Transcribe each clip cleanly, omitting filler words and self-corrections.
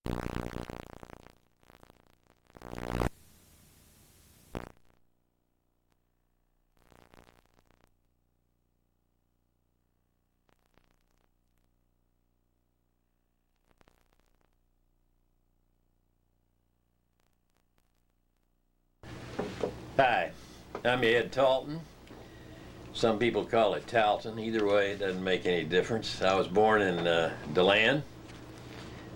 Hi, I'm Ed Talton. Some people call it Talton. Either way, it doesn't make any difference. I was born in DeLand,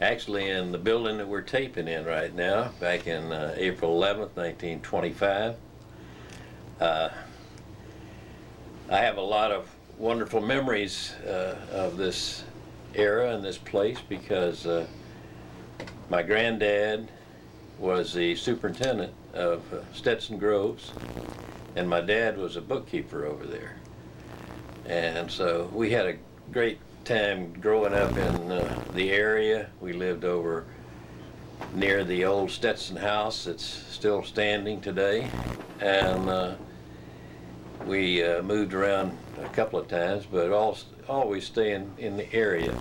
actually in the building that we're taping in right now, back in April 11th, 1925. I have a lot of wonderful memories of this era and this place because my granddad was the superintendent of Stetson Groves, and my dad was a bookkeeper over there. And so we had a great time growing up in the area. We lived over near the old Stetson house that's still standing today, and we moved around a couple of times, but always staying in the area.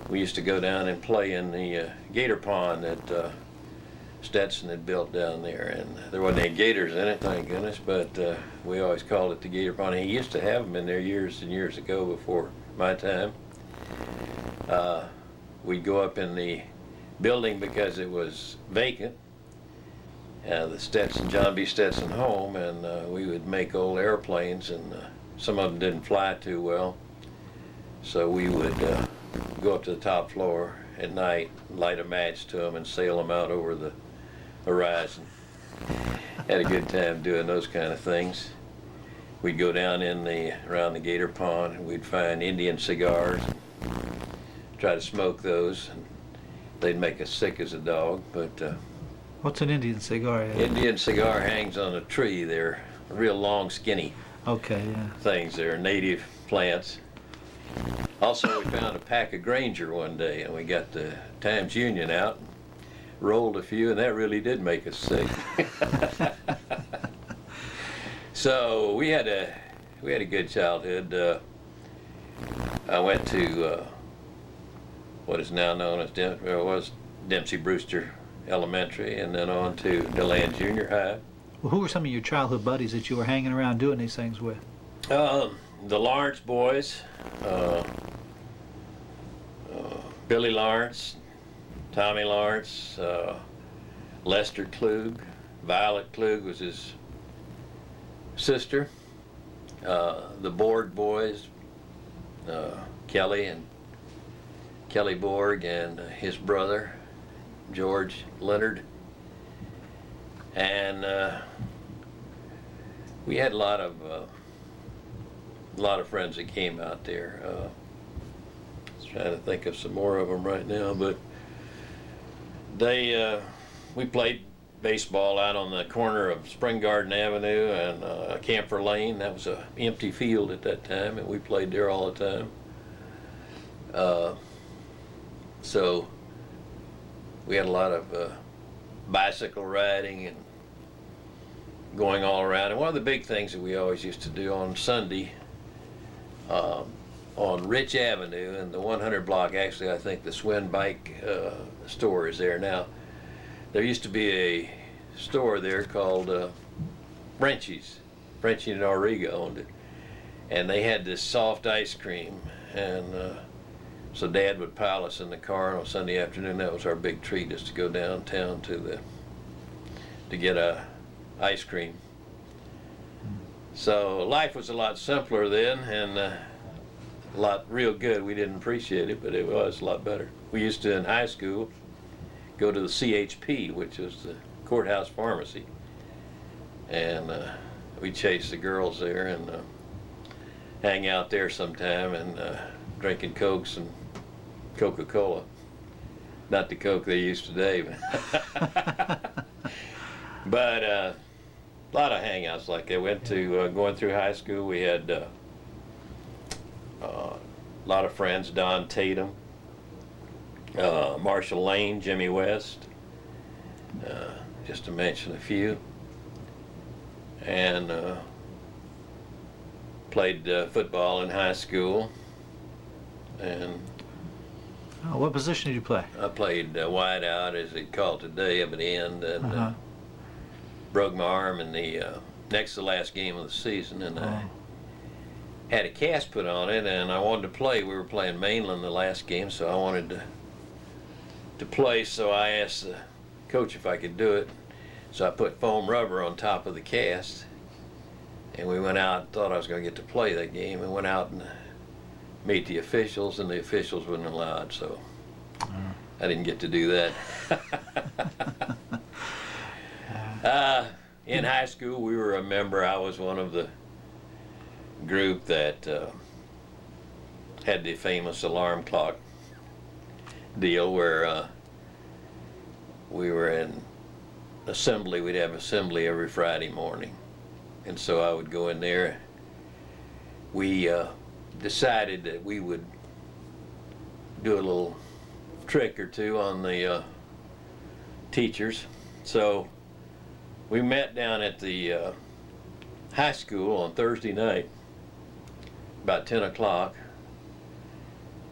We used to go down and play in the gator pond that Stetson had built down there, and there wasn't any gators in it, thank goodness, but we always called it the gator pond. He used to have them in there years and years ago before my time. We'd go up in the building because it was vacant, the John B. Stetson home, and we would make old airplanes, and some of them didn't fly too well, so we would go up to the top floor at night, light a match to them, and sail them out over the horizon. Had a good time doing those kind of things. We'd go down around the gator pond, and we'd find Indian cigars, and try to smoke those, and they'd make us sick as a dog. But what's an Indian cigar? Indian cigar hangs on a tree. They're real long, skinny things. They're native plants. Also, we found a pack of Granger one day, and we got the Times Union out and rolled a few, and that really did make us sick. So we had a good childhood. I went to what is now known as Dempsey Brewster Elementary, and then on to DeLand Junior High. Well, who were some of your childhood buddies that you were hanging around doing these things with? The Lawrence boys, Billy Lawrence, Tommy Lawrence, Lester Klug, Violet Klug was his sister, the Borg boys, Kelly Borg and his brother, George Leonard, and we had a lot of friends that came out there. I was trying to think of some more of them right now, but we played baseball out on the corner of Spring Garden Avenue and Camphor Lane. That was an empty field at that time, and we played there all the time. So we had a lot of bicycle riding and going all around. And one of the big things that we always used to do on Sunday, on Rich Avenue in the 100 block, actually I think the Swin Bike store is there now. There used to be a store there called Frenchie's. Frenchie and Origa owned it. And they had this soft ice cream, and so Dad would pile us in the car on Sunday afternoon. That was our big treat, is to go downtown to get a ice cream. So life was a lot simpler then, and a lot real good. We didn't appreciate it, but it was a lot better. We used to, in high school, go to the CHP, which was the courthouse pharmacy, and we chased the girls there and hang out there sometime, and drinking Cokes and Coca-Cola. Not the Coke they use today, but a lot of hangouts like that. Went to going through high school. We had a lot of friends: Don Tatum, Marshall Lane, Jimmy West, just to mention a few, and played football in high school, and Oh, what position did you play? I played wide out, as they call it today, up at the end, and Uh-huh. broke my arm in the next to last game of the season, and I Oh. had a cast put on it, and I wanted to play. We were playing Mainland the last game, so I wanted to play, so I asked the coach if I could do it. So I put foam rubber on top of the cast, and we went out and thought I was going to get to play that game, and went out and meet the officials, and the officials wouldn't allow it, so I didn't get to do that. In high school, we were a member. I was one of the group that had the famous alarm clock deal where we were in assembly. We'd have assembly every Friday morning, and so I would go in there. We decided that we would do a little trick or two on the teachers. So we met down at the high school on Thursday night about 10 o'clock,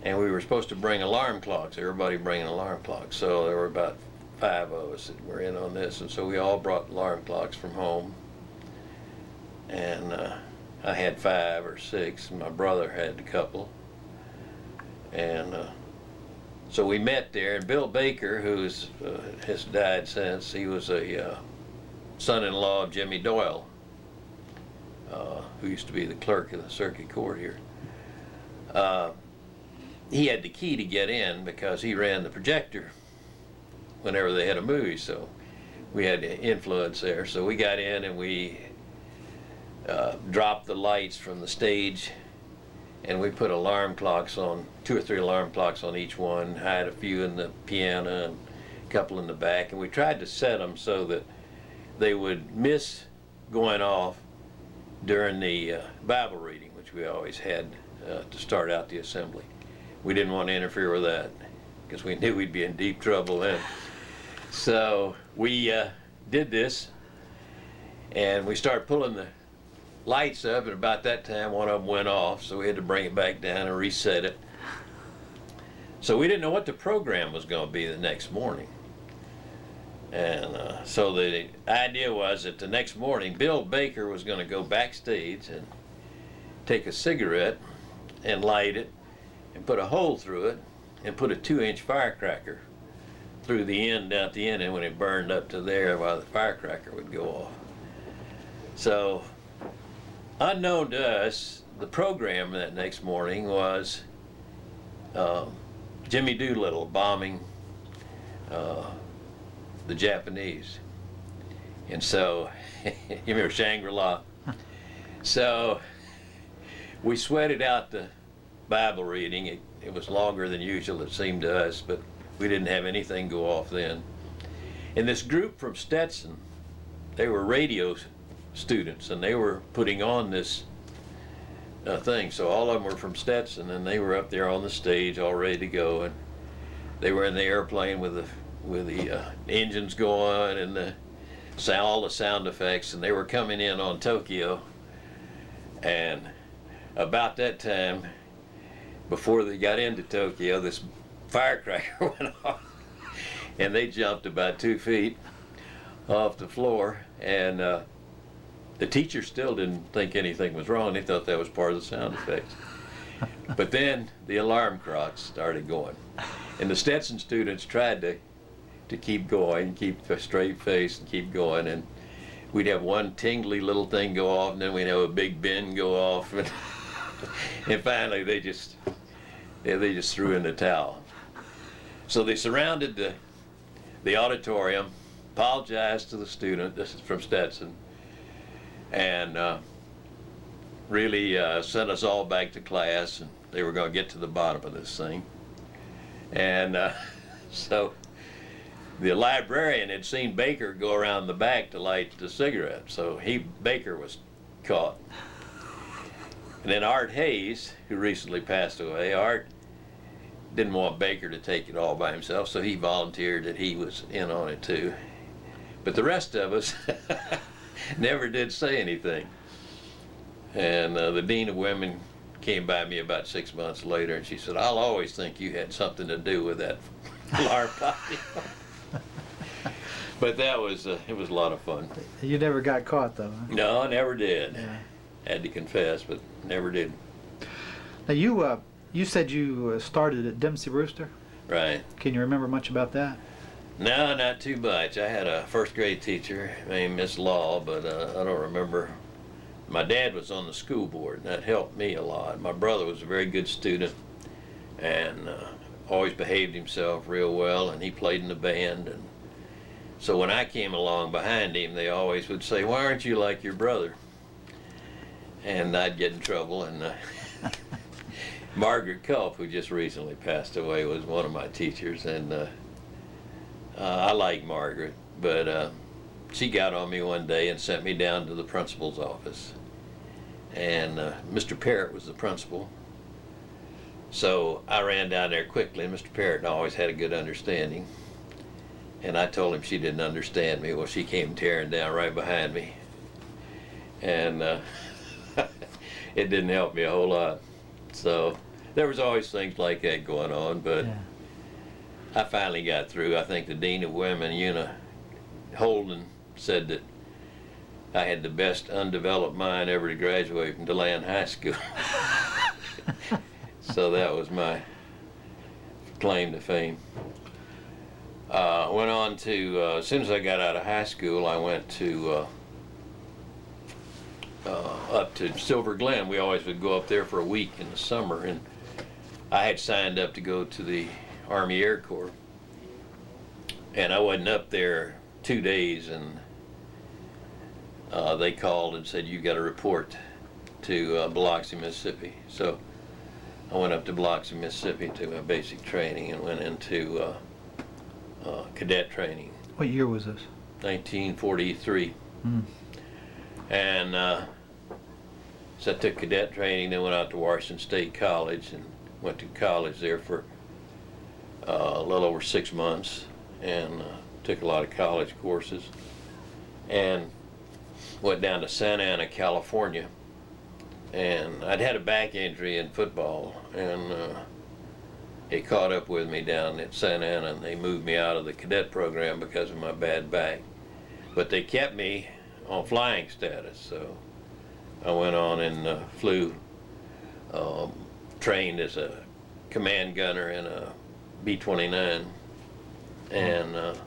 and we were supposed to bring alarm clocks. Everybody bringing alarm clocks. So there were about 5 of us that were in on this, and so we all brought alarm clocks from home. And I had 5 or 6, and my brother had a couple. And so we met there, and Bill Baker, who's has died since, he was a son-in-law of Jimmy Doyle, who used to be the clerk of the circuit court here. He had the key to get in because he ran the projector whenever they had a movie, so we had influence there. So we got in, and we dropped the lights from the stage, and we put alarm clocks on, 2 or 3 alarm clocks on each one. I had a few in the piano and a couple in the back, and we tried to set them so that they would miss going off during the Bible reading, which we always had to start out the assembly. We didn't want to interfere with that because we knew we'd be in deep trouble then. So we did this, and we started pulling the lights up, and about that time one of them went off, so we had to bring it back down and reset it. So we didn't know what the program was going to be the next morning. And so the idea was that the next morning Bill Baker was going to go backstage and take a cigarette and light it and put a hole through it and put a 2-inch firecracker through the end, down at the end, and when it burned up to there, while the firecracker would go off. So unknown to us, the program that next morning was Jimmy Doolittle bombing the Japanese. And so, you remember Shangri-La? So we sweated out the Bible reading. It was longer than usual, it seemed to us, but we didn't have anything go off then. And this group from Stetson, they were radio students, and they were putting on this thing. So all of them were from Stetson, and they were up there on the stage all ready to go, and they were in the airplane with the engines going and all the sound effects, and they were coming in on Tokyo. And about that time, before they got into Tokyo, this firecracker went off, and they jumped about 2 feet off the floor, and the teacher still didn't think anything was wrong. They thought that was part of the sound effects. But then the alarm clocks started going, and the Stetson students tried to keep going, keep a straight face and keep going, and we'd have one tingly little thing go off, and then we'd have a big bin go off, and finally they just threw in the towel. So they surrounded the auditorium, apologized to the student, this is from Stetson, and really sent us all back to class, and they were going to get to the bottom of this thing. And so the librarian had seen Baker go around the back to light the cigarette, so Baker was caught. And then Art Hayes, who recently passed away, Art didn't want Baker to take it all by himself, so he volunteered that he was in on it too. But the rest of us never did say anything. And the Dean of Women came by me about 6 months later, and she said, "I'll always think you had something to do with that flower pot." But that was it was a lot of fun. You never got caught though, huh? No, I never did. Yeah. Had to confess, but never did. Now you said you started at Dempsey Brewster. Right. Can you remember much about that? No, not too much. I had a first grade teacher named Miss Law, but I don't remember. My dad was on the school board, and that helped me a lot. My brother was a very good student and always behaved himself real well, and he played in the band. And so when I came along behind him, they always would say, "Why aren't you like your brother?" And I'd get in trouble. And Margaret Culp, who just recently passed away, was one of my teachers, and I like Margaret, but she got on me one day and sent me down to the principal's office. And Mr. Parrott was the principal. So I ran down there quickly, and Mr. Parrott always had a good understanding. And I told him she didn't understand me. Well, she came tearing down right behind me. And it didn't help me a whole lot. So there was always things like that going on, but Yeah. I finally got through. I think the Dean of Women, Una Holden, said that I had the best undeveloped mind ever to graduate from DeLand High School. So that was my claim to fame. Went on to, as soon as I got out of high school, I went to up to Silver Glen. We always would go up there for a week in the summer, and I had signed up to go to the Army Air Corps, and I wasn't up there 2 days, and they called and said, "You got to report to Biloxi, Mississippi." So I went up to Biloxi, Mississippi to my basic training and went into cadet training. What year was this? 1943. Mm. And so I took cadet training, then went out to Washington State College and went to college there for a little over 6 months, and took a lot of college courses, and went down to Santa Ana, California. And I'd had a back injury in football, and it caught up with me down at Santa Ana, and they moved me out of the cadet program because of my bad back. But they kept me on flying status, so I went on and flew, trained as a command gunner in a B-29, and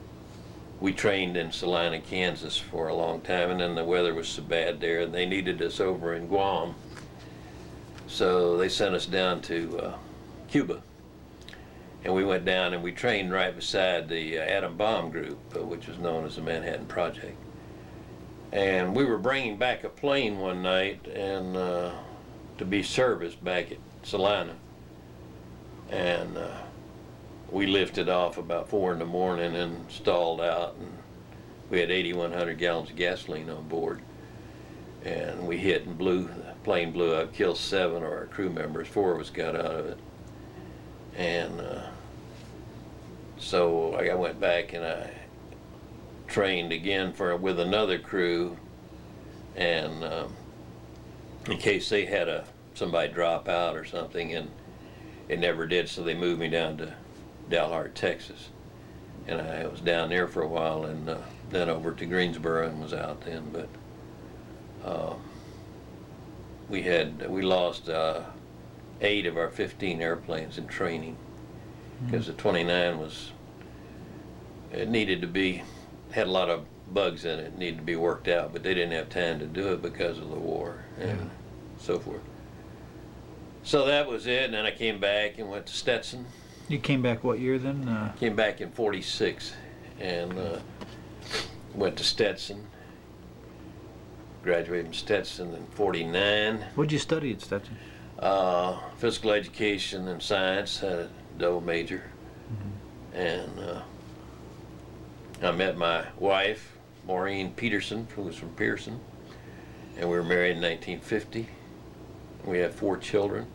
we trained in Salina, Kansas for a long time, and then the weather was so bad there, and they needed us over in Guam, so they sent us down to Cuba, and we went down and we trained right beside the atom bomb group, which was known as the Manhattan Project. And we were bringing back a plane one night and to be serviced back at Salina, and we lifted off about 4 in the morning and stalled out, and we had 8,100 gallons of gasoline on board, and we hit and blew. The plane blew up, killed 7 of our crew members. 4 of us got out of it, and so I went back and I trained again with another crew, and in case they had somebody drop out or something, and it never did, so they moved me down to Dalhart, Texas, and I was down there for a while, and then over to Greensboro and was out then. But we lost 8 of our 15 airplanes in training, because the 29 had a lot of bugs in it, needed to be worked out, but they didn't have time to do it because of the war and so forth. So that was it, and then I came back and went to Stetson. You came back what year then? Came back in 46 and went to Stetson. Graduated from Stetson in 49. What'd you study at Stetson? Physical education and science, had a double major. And I met my wife, Maureen Peterson, who was from Pearson, and we were married in 1950. We have 4 children,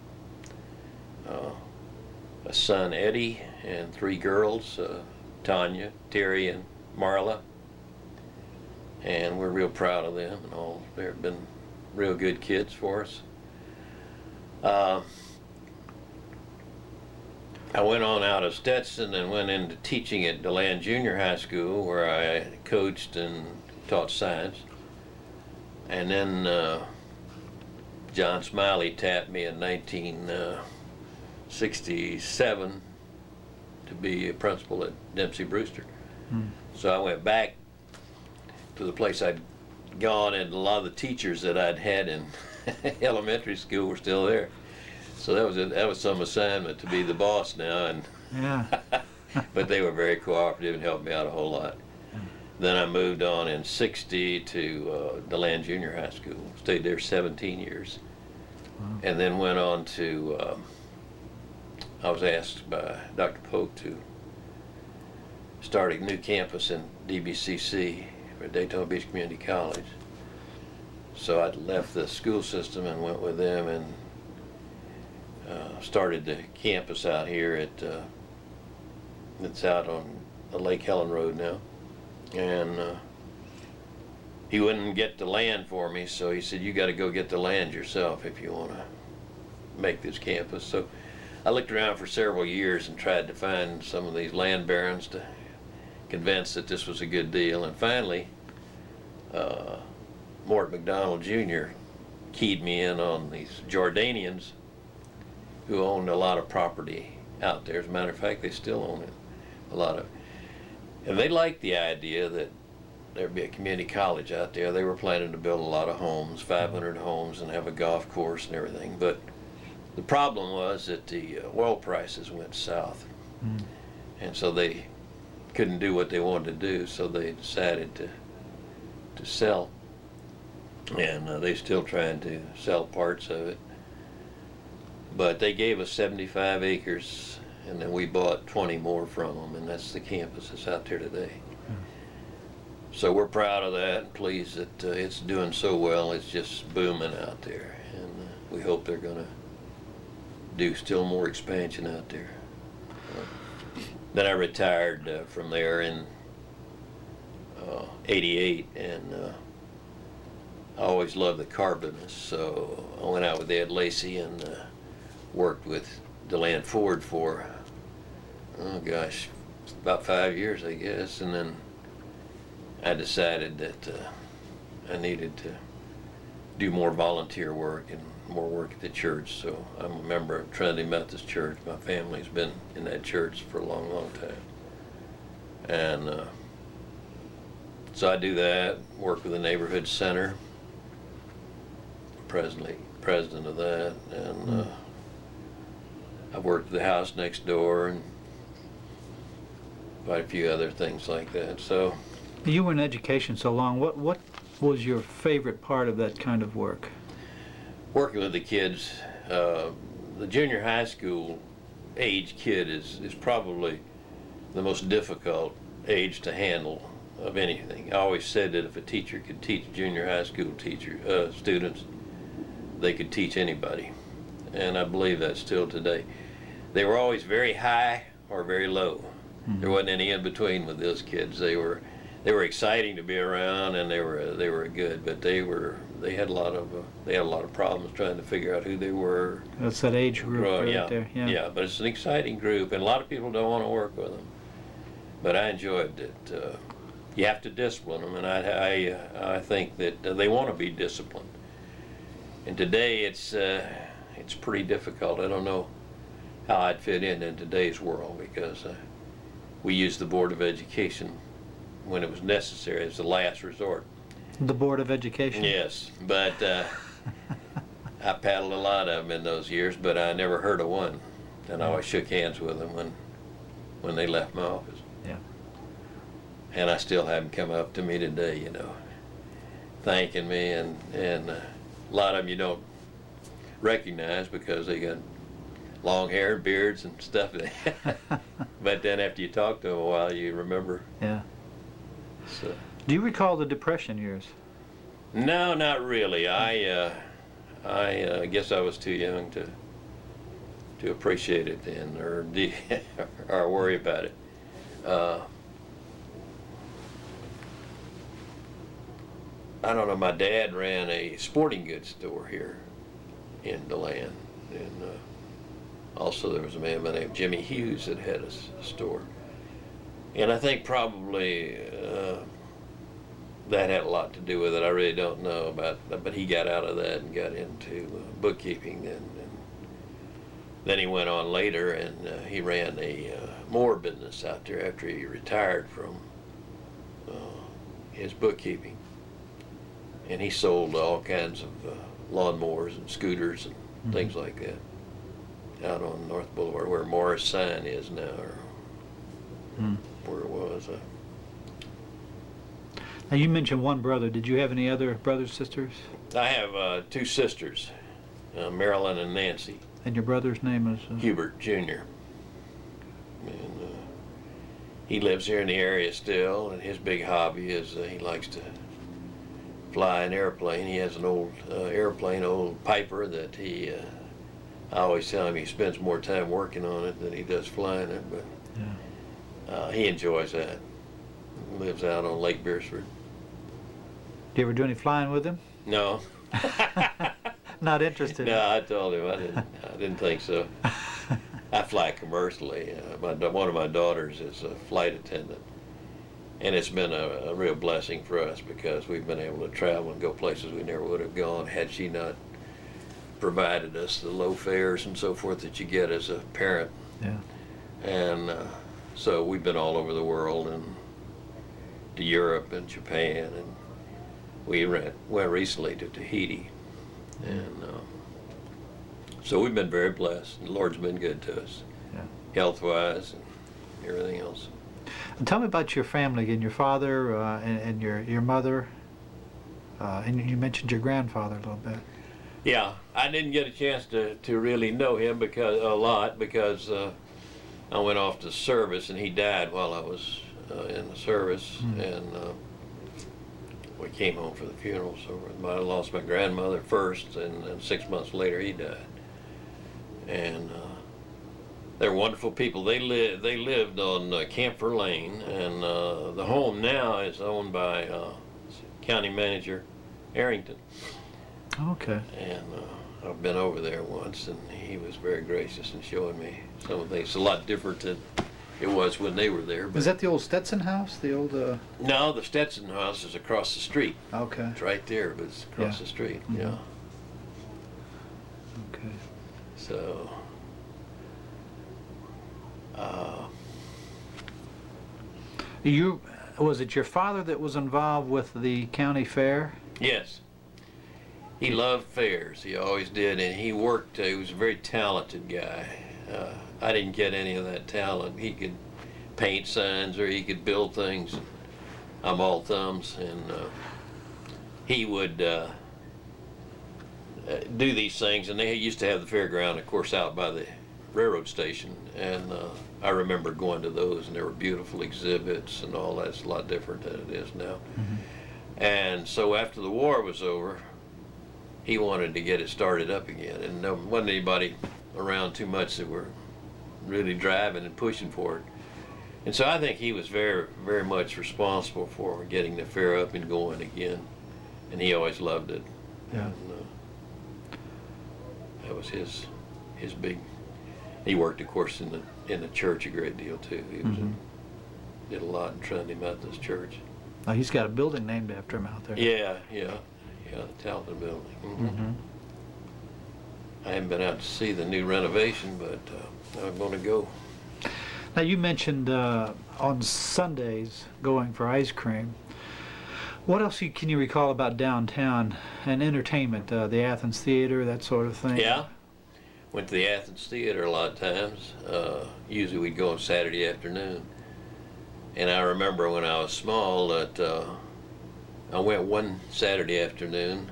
a son, Eddie, and 3 girls, Tanya, Terry, and Marla. And we're real proud of them and all. They've been real good kids for us. Uh, I went on out of Stetson and went into teaching at DeLand Junior High School, where I coached and taught science. And then John Smiley tapped me in 1967 to be a principal at Dempsey Brewster. So I went back to the place I'd gone, and a lot of the teachers that I'd had in elementary school were still there. So that was some assignment to be the boss now, and Yeah. but they were very cooperative and helped me out a whole lot. Then I moved on in '60 to DeLand Junior High School. Stayed there 17 years, and then went on to. I was asked by Dr. Polk to start a new campus in DBCC for Daytona Beach Community College. So I left the school system and went with them and started the campus out here at it's out on the Lake Helen Road now. And he wouldn't get the land for me, so he said, you got to go get the land yourself if you want to make this campus. So I looked around for several years and tried to find some of these land barons to convince that this was a good deal. And finally, Mort McDonald Jr. keyed me in on these Jordanians who owned a lot of property out there. As a matter of fact, they still own it, a lot of. And they liked the idea that there'd be a community college out there. They were planning to build a lot of homes, 500 homes, and have a golf course and everything. But the problem was that the oil prices went south. And so they couldn't do what they wanted to do, so they decided to sell. And they're still trying to sell parts of it. But they gave us 75 acres, and then we bought 20 more from them, and that's the campus that's out there today. So we're proud of that and pleased that it's doing so well. It's just booming out there, and we hope they're going to do still more expansion out there. Then I retired from there in '88, and I always loved the car business, so I went out with Ed Lacey and worked with DeLand Ford for, oh gosh, about 5 years, I guess, and then I decided that I needed to do more volunteer work and more work at the church. So I'm a member of Trinity Methodist Church. My family's been in that church for a long, long time. And so I do that, work with the neighborhood center, president of that, and I've worked at the house next door and quite a few other things like that. So You were in education so long. What was your favorite part of that kind of work? working with the kids, the junior high school age kid is probably the most difficult age to handle of anything. I always said that if a teacher could teach junior high school students, they could teach anybody. And I believe that still today. They were always very high or very low. There wasn't any in between with those kids. They were exciting to be around, and they were good, but they had a lot of problems trying to figure out who they were. That's that age group right there. Yeah. Yeah, but it's an exciting group, and a lot of people don't want to work with them. But I enjoyed it. You have to discipline them, and I think that they want to be disciplined. And today it's pretty difficult. I don't know how I'd fit in today's world, because we used the Board of Education when it was necessary as the last resort. The Board of Education? Yes, but I paddled a lot of them in those years, but I never heard of one. And I always shook hands with them when they left my office. Yeah. And I still have them come up to me today, thanking me, and a lot of them you don't recognize because they got long hair and beards and stuff. But then after you talk to them a while, you remember. Yeah. So. Do you recall the Depression years? No, not really. I guess I was too young to appreciate it then, or worry about it. I don't know. My dad ran a sporting goods store here in DeLand, And also there was a man by the name of Jimmy Hughes that had a store. And I think probably that had a lot to do with it. I really don't know about, but he got out of that and got into bookkeeping. And then he went on later, and he ran a mower business out there after he retired from his bookkeeping. And he sold all kinds of lawnmowers and scooters and things like that out on North Boulevard, where Morris Sign is now, or where it was. Now, you mentioned one brother. Did you have any other brothers, sisters? I have two sisters, Marilyn and Nancy. And your brother's name is? Hubert Jr. And he lives here in the area still, and his big hobby is he likes to fly an airplane. He has an old airplane, old Piper, that I always tell him he spends more time working on it than he does flying it, but he enjoys that. He lives out on Lake Beersford. Do you ever do any flying with him? No. Not interested? No, I told him I didn't think so. I fly commercially. One of my daughters is a flight attendant, and it's been a real blessing for us because we've been able to travel and go places we never would have gone had she not provided us the low fares and so forth that you get as a parent. Yeah. And so we've been all over the world, and to Europe and Japan, and we went recently to Tahiti. And so we've been very blessed. The Lord's been good to us, health-wise and everything else. And tell me about your family again, your father and your mother, and you mentioned your grandfather a little bit. Yeah, I didn't get a chance to really know him because I went off to service, and he died while I was in the service, and we came home for the funeral. So I lost my grandmother first, and 6 months later he died. And they're wonderful people. They lived on Camphor Lane, and the home now is owned by County Manager Arrington. Okay. And I've been over there once, and he was very gracious in showing me some of the things. It's a lot different than it was when they were there. But is that the old Stetson house? The old? No, the Stetson house is across the street. Okay. It's right there, but it's across the street. Yeah. Okay. So. Was it your father that was involved with the county fair? Yes. He loved fairs. He always did, and he worked. He was a very talented guy. I didn't get any of that talent. He could paint signs, or he could build things. I'm all thumbs, and he would do these things. And they used to have the fairground, of course, out by the railroad station, and I remember going to those, and there were beautiful exhibits and all that. It's a lot different than it is now. And so after the war was over, he wanted to get it started up again, and there wasn't anybody around too much that were really driving and pushing for it. And so I think he was very, very much responsible for getting the fair up and going again, and he always loved it. Yeah. And, that was his big. He worked, of course, in the church a great deal too. He was did a lot in Trinity Methodist Church. Oh, he's got a building named after him out there. Yeah, the Talton building. I haven't been out to see the new renovation, but I'm going to go. Now, you mentioned on Sundays going for ice cream. What else can you recall about downtown and entertainment? The Athens Theater, that sort of thing? Yeah. Went to the Athens Theater a lot of times. Usually we'd go on Saturday afternoon. And I remember when I was small that I went one Saturday afternoon,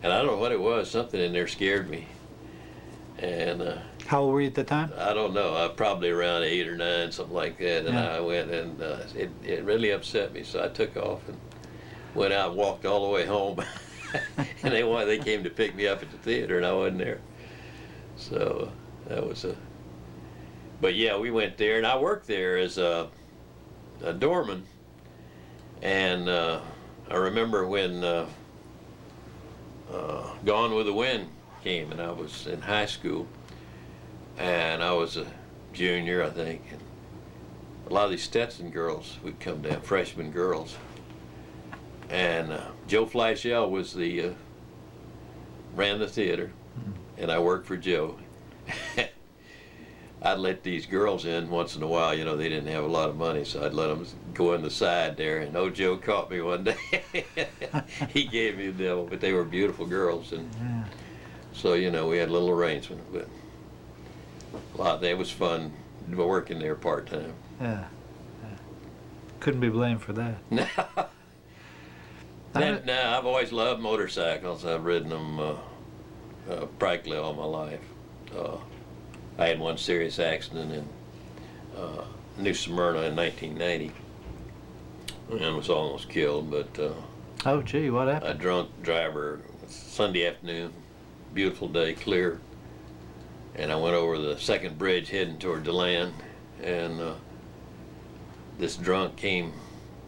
and I don't know what it was. Something in there scared me. And how old were you at the time? I don't know. I was probably around 8 or 9, something like that. And I went, and it really upset me. So I took off and went out and walked all the way home. And they came to pick me up at the theater, and I wasn't there. So that was but yeah, we went there, and I worked there as a doorman. And I remember when Gone with the Wind came, and I was in high school, and I was a junior, I think, and a lot of these Stetson girls would come down, freshman girls, and Joe Flashell was the ran the theater, and I worked for Joe. I'd let these girls in once in a while. You know, they didn't have a lot of money, so I'd let them go in the side there. And old Joe caught me one day. He gave me a devil, but they were beautiful girls, and so you know we had a little arrangement. But it was fun working there part time. Yeah. Couldn't be blamed for that. No. I've always loved motorcycles. I've ridden them practically all my life. I had one serious accident in New Smyrna in 1990 and was almost killed, but oh gee, what happened? a drunk driver, Sunday afternoon, beautiful day, clear, and I went over the second bridge heading toward DeLand, and this drunk came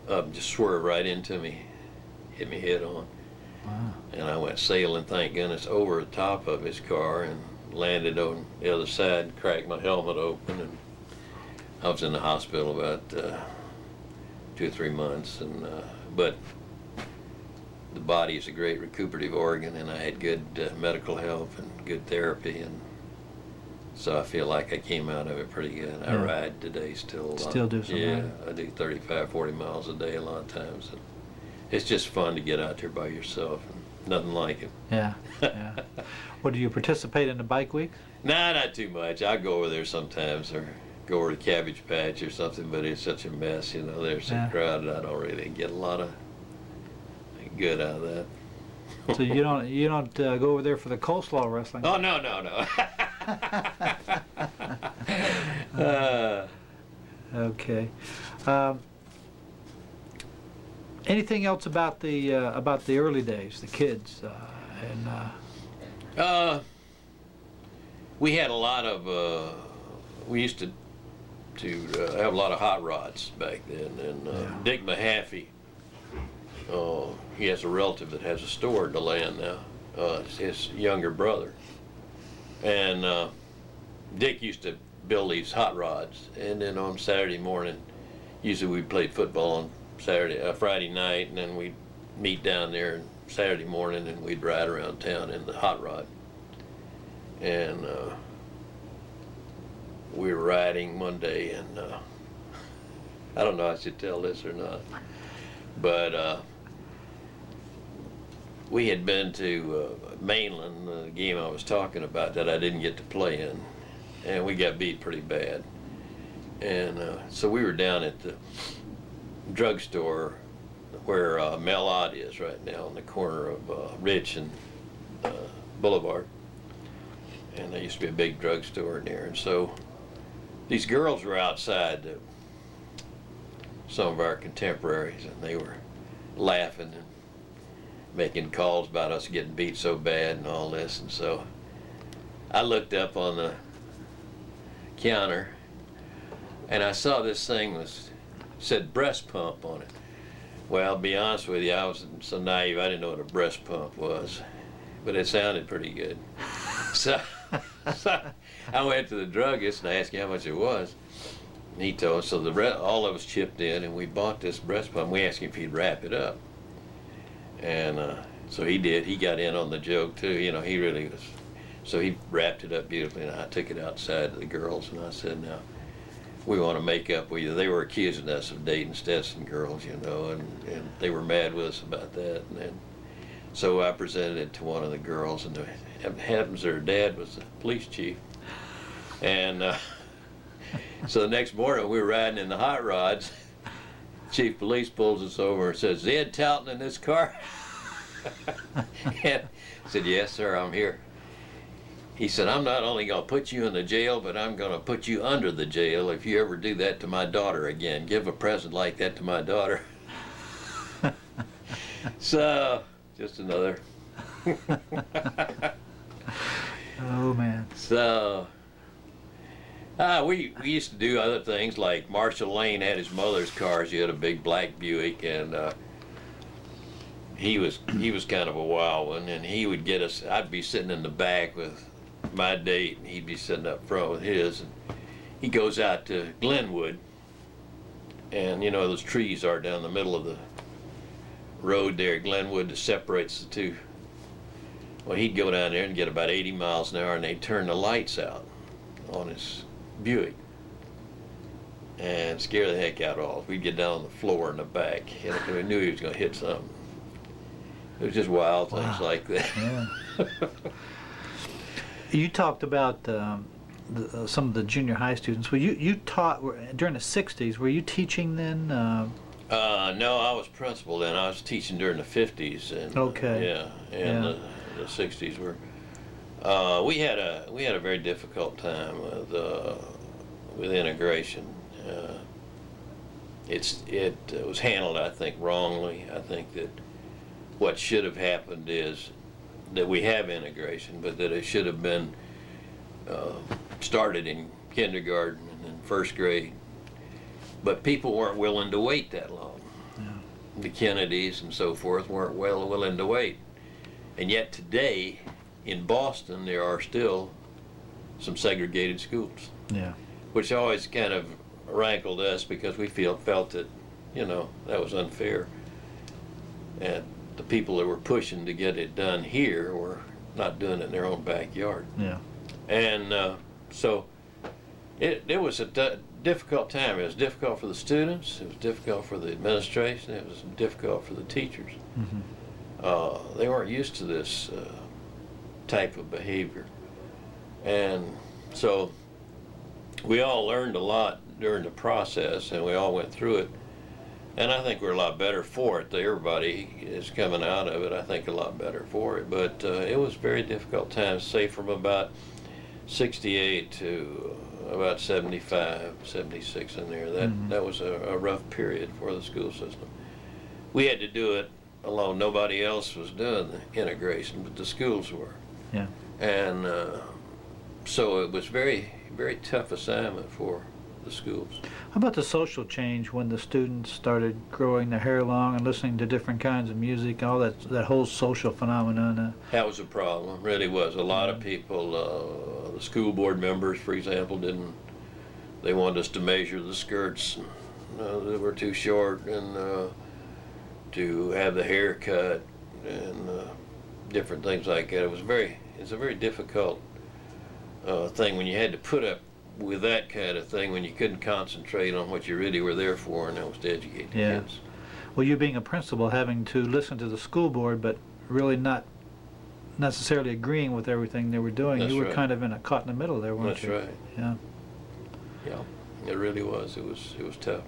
up, just swerved right into me, hit me head on. Wow. And I went sailing, thank goodness, over the top of his car and landed on the other side, cracked my helmet open, and I was in the hospital about 2 or 3 months. And but the body is a great recuperative organ, and I had good medical help and good therapy, and so I feel like I came out of it pretty good. I ride today still. Still do some Yeah, riding? I do 35, 40 miles a day a lot of times. And it's just fun to get out there by yourself. And nothing like it. Yeah, yeah. Well, do you participate in the bike week? Nah, not too much. I go over there sometimes, or go over to Cabbage Patch or something, but it's such a mess, you know. They're so crowded. I don't really get a lot of good out of that. So you don't go over there for the coleslaw wrestling? Oh, no. Okay. Anything else about the early days, the kids, we had a lot of, we used to have a lot of hot rods back then, and Dick Mahaffey, he has a relative that has a store in DeLand now, it's his younger brother, and Dick used to build these hot rods, and then on Saturday morning, usually we played football on Friday night, and then we'd meet down there Saturday morning, and we'd ride around town in the hot rod. And we were riding one day, and I don't know if I should tell this or not, but we had been to Mainland, the game I was talking about that I didn't get to play in, and we got beat pretty bad. And so we were down at the drugstore where Mel Ott is right now on the corner of Rich and Boulevard, and there used to be a big drugstore in there. And so these girls were outside, some of our contemporaries, and they were laughing and making calls about us getting beat so bad and all this. And so I looked up on the counter, and I saw this thing said breast pump on it. Well, to be honest with you, I was so naive, I didn't know what a breast pump was, but it sounded pretty good. So I went to the druggist and I asked him how much it was. And he told us, so all of us chipped in and we bought this breast pump. We asked him if he'd wrap it up. And so he did. He got in on the joke too. You know, he really was. So he wrapped it up beautifully, and I took it outside to the girls and I said, now, we want to make up with you. They were accusing us of dating Stetson girls, you know, and they were mad with us about that. And then, so I presented it to one of the girls, and it happens their dad was the police chief. And so the next morning we were riding in the hot rods. Chief police pulls us over and says, "Is Ed Talton in this car?" And I said, "Yes, sir, I'm here." He said, "I'm not only going to put you in the jail, but I'm going to put you under the jail if you ever do that to my daughter again. Give a present like that to my daughter." So, just another. Oh, man. So, we used to do other things, like Marshall Lane had his mother's cars. He had a big black Buick, and he was kind of a wild one, and he would get us. I'd be sitting in the back with my date, and he'd be sitting up front with his. And he goes out to Glenwood, and you know those trees are down the middle of the road there, Glenwood, that separates the two. Well, he'd go down there and get about 80 miles an hour, and they'd turn the lights out on his Buick and scare the heck out of all. We'd get down on the floor in the back, and we knew he was going to hit something. It was just wild things like that. Yeah. You talked about some of the junior high students. Well, you taught during the '60s. Were you teaching then? No, I was principal then. I was teaching during the '50s, and okay. And the '60s were. We had a very difficult time with integration. It was handled, I think, wrongly. I think that what should have happened is that we have integration, but that it should have been started in kindergarten and then first grade. But people weren't willing to wait that long. Yeah. The Kennedys and so forth weren't willing to wait. And yet today, in Boston, there are still some segregated schools. Yeah. Which always kind of rankled us because we felt that, you know, that was unfair. And the people that were pushing to get it done here were not doing it in their own backyard. Yeah. And so it was a difficult time. It was difficult for the students. It was difficult for the administration. It was difficult for the teachers. Mm-hmm. They weren't used to this type of behavior. And so we all learned a lot during the process, and we all went through it. And I think we're a lot better for it. Everybody is coming out of it, I think, a lot better for it. But it was very difficult times, say from about 68 to about 75, 76 in there. That was a rough period for the school system. We had to do it alone. Nobody else was doing the integration, but the schools were. Yeah. And so it was very, very tough assignment for the schools. How about the social change when the students started growing their hair long and listening to different kinds of music, all that whole social phenomenon? That was a problem, really was. A lot of people, the school board members, for example, they wanted us to measure the skirts that were too short, and to have the hair cut, and different things like that. It's a very difficult thing when you had to put up with that kind of thing, when you couldn't concentrate on what you really were there for, and that was to educate the kids. Well, you being a principal, having to listen to the school board, but really not necessarily agreeing with everything they were doing. That's you were right. kind of caught in the middle there, weren't That's you? right. Yeah. Yeah, it really was. It was tough.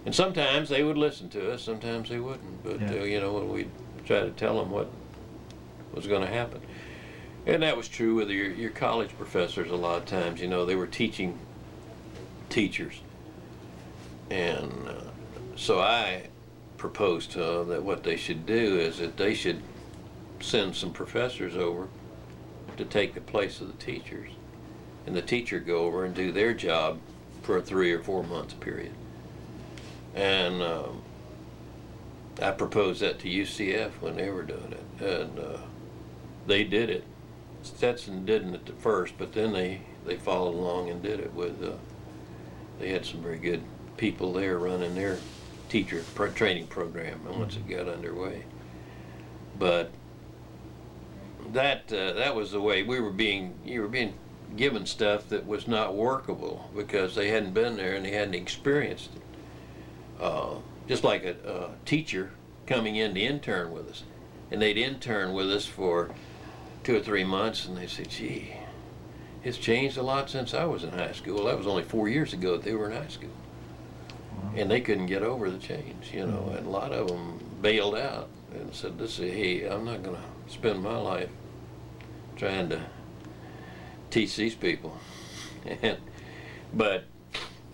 And sometimes they would listen to us, sometimes they wouldn't. But you know, when we'd try to tell them what was going to happen. And that was true with your college professors a lot of times. You know, they were teaching teachers. And so I proposed to them that what they should do is that they should send some professors over to take the place of the teachers. And the teacher go over and do their job for a 3 or 4 month period. And I proposed that to UCF when they were doing it. And they did it. Stetson didn't at the first, but then they followed along and did it with, they had some very good people there running their teacher training program once it got underway. But that was the way you were being given stuff that was not workable because they hadn't been there and they hadn't experienced it. Just like a teacher coming in to intern with us, and they'd intern with us for 2 or 3 months, and they said, gee, it's changed a lot since I was in high school. That was only 4 years ago that they were in high school. And they couldn't get over the change, you know, and a lot of them bailed out and said, hey, I'm not going to spend my life trying to teach these people. But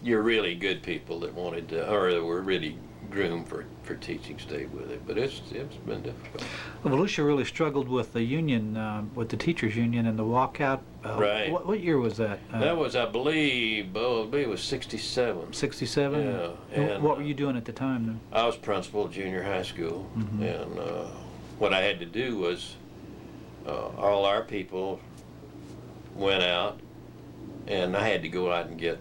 you're really good people that wanted to, or that were really groomed for teaching stayed with it, but it's been difficult. Well, Volusia really struggled with the union, with the teachers' union and the walkout. Right. What year was that? That was, I believe it was 67. 67? Yeah. And what were you doing at the time then? I was principal at junior high school, and what I had to do was all our people went out, and I had to go out and get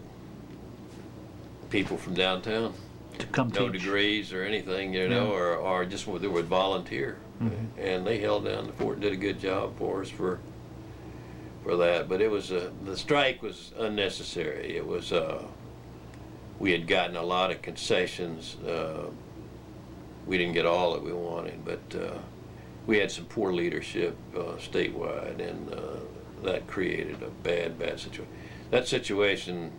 people from downtown. To come No teach. degrees or anything, you know, or just they would volunteer, and they held down the fort and did a good job for us for that. But it was the strike was unnecessary. It was we had gotten a lot of concessions. We didn't get all that we wanted, but we had some poor leadership statewide, and that created a bad situation. That situation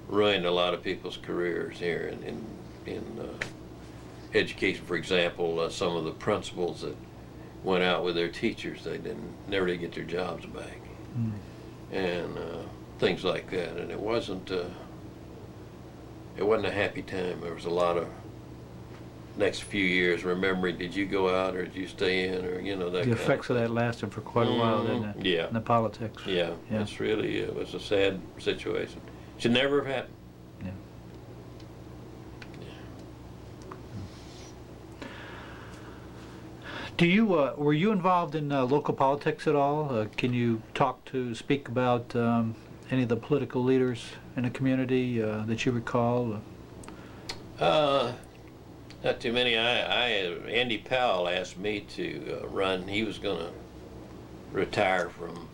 ruined a lot of people's careers here in education. For example, some of the principals that went out with their teachers, they never did get their jobs back, and things like that. And it wasn't a happy time. There was a lot of next few years remembering, did you go out or did you stay in, or that. The effects of that lasted for quite a while, didn't it? Yeah. In the politics. Yeah. It's really, it was a sad situation. Should never have happened. Yeah. Do you were you involved in local politics at all? Can you speak about any of the political leaders in the community that you recall? Not too many. Andy Powell asked me to run. He was going to retire from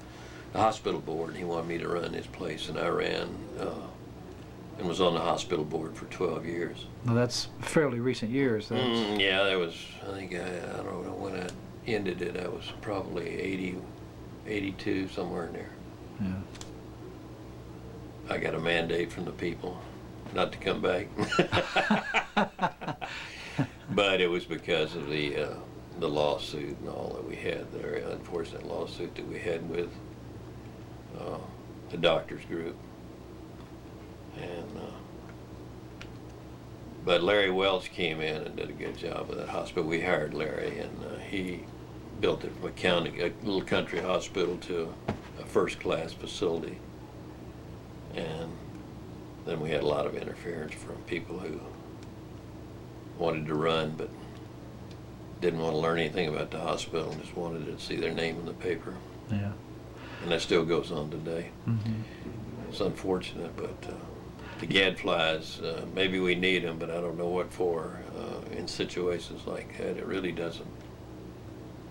the hospital board. He wanted me to run his place, and I ran and was on the hospital board for 12 years. Well, that's fairly recent years. Yeah, there was, I think, I don't know when I ended it. I was probably 80, 82, somewhere in there. Yeah. I got a mandate from the people not to come back. But it was because of the lawsuit and all that we had, the very unfortunate lawsuit that we had with the doctors group. And but Larry Welch came in and did a good job with that hospital. We hired Larry, and he built it from a little country hospital to a first-class facility. And then we had a lot of interference from people who wanted to run but didn't want to learn anything about the hospital and just wanted to see their name in the paper. Yeah. And that still goes on today. It's unfortunate, but the gadflies, maybe we need them, but I don't know what for. In situations like that, it really doesn't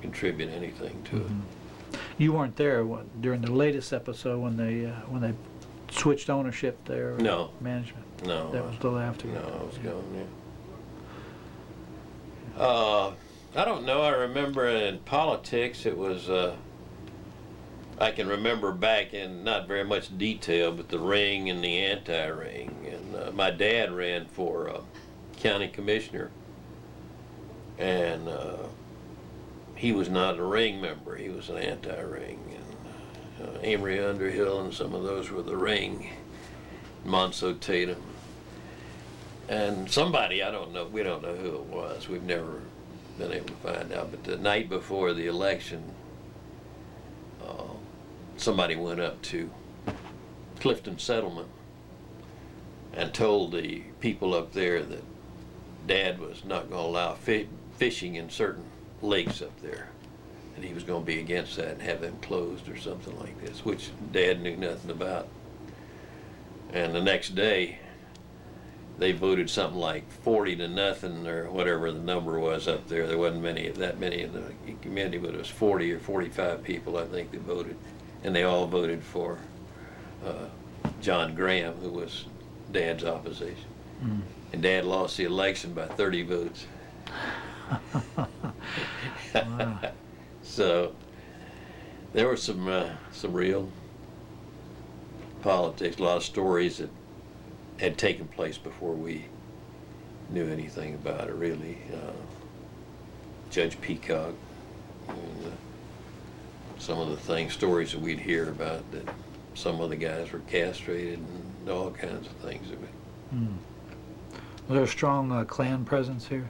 contribute anything to it. You weren't there during the latest episode when they switched ownership there? No. Management? No. That was a little after. No, I was gone, I don't know. I remember in politics it was, I can remember back in not very much detail, but the ring and the anti-ring. And my dad ran for county commissioner, and he was not a ring member. He was an anti-ring. And Amory Underhill and some of those were the ring. Monso Tatum. And somebody, I don't know, we don't know who it was. We've never been able to find out. But the night before the election, somebody went up to Clifton Settlement and told the people up there that Dad was not going to allow fishing in certain lakes up there, and he was going to be against that and have them closed or something like this, which Dad knew nothing about. And the next day, they voted something like 40-0 or whatever the number was up there. There wasn't that many in the community, but it was 40 or 45 people, I think, that voted. And they all voted for John Graham, who was Dad's opposition. And Dad lost the election by 30 votes. Wow. So there were some real politics, a lot of stories that had taken place before we knew anything about it, really. Judge Peacock, and, some of the stories that we'd hear about, that some of the guys were castrated and all kinds of things. Was there a strong Klan presence here?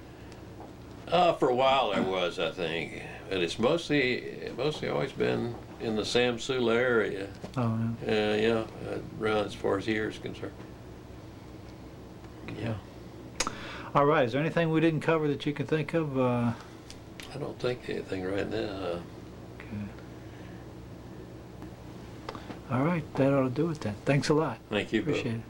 For a while there was, I think, but it's mostly always been in the Sam Sula area. Oh, Yeah, around as far as here is concerned. Yeah. all right. Is there anything we didn't cover that you can think of? I don't think anything right now. Okay. All right, that ought to do it then. Thanks a lot. Thank you, Bill. Appreciate it.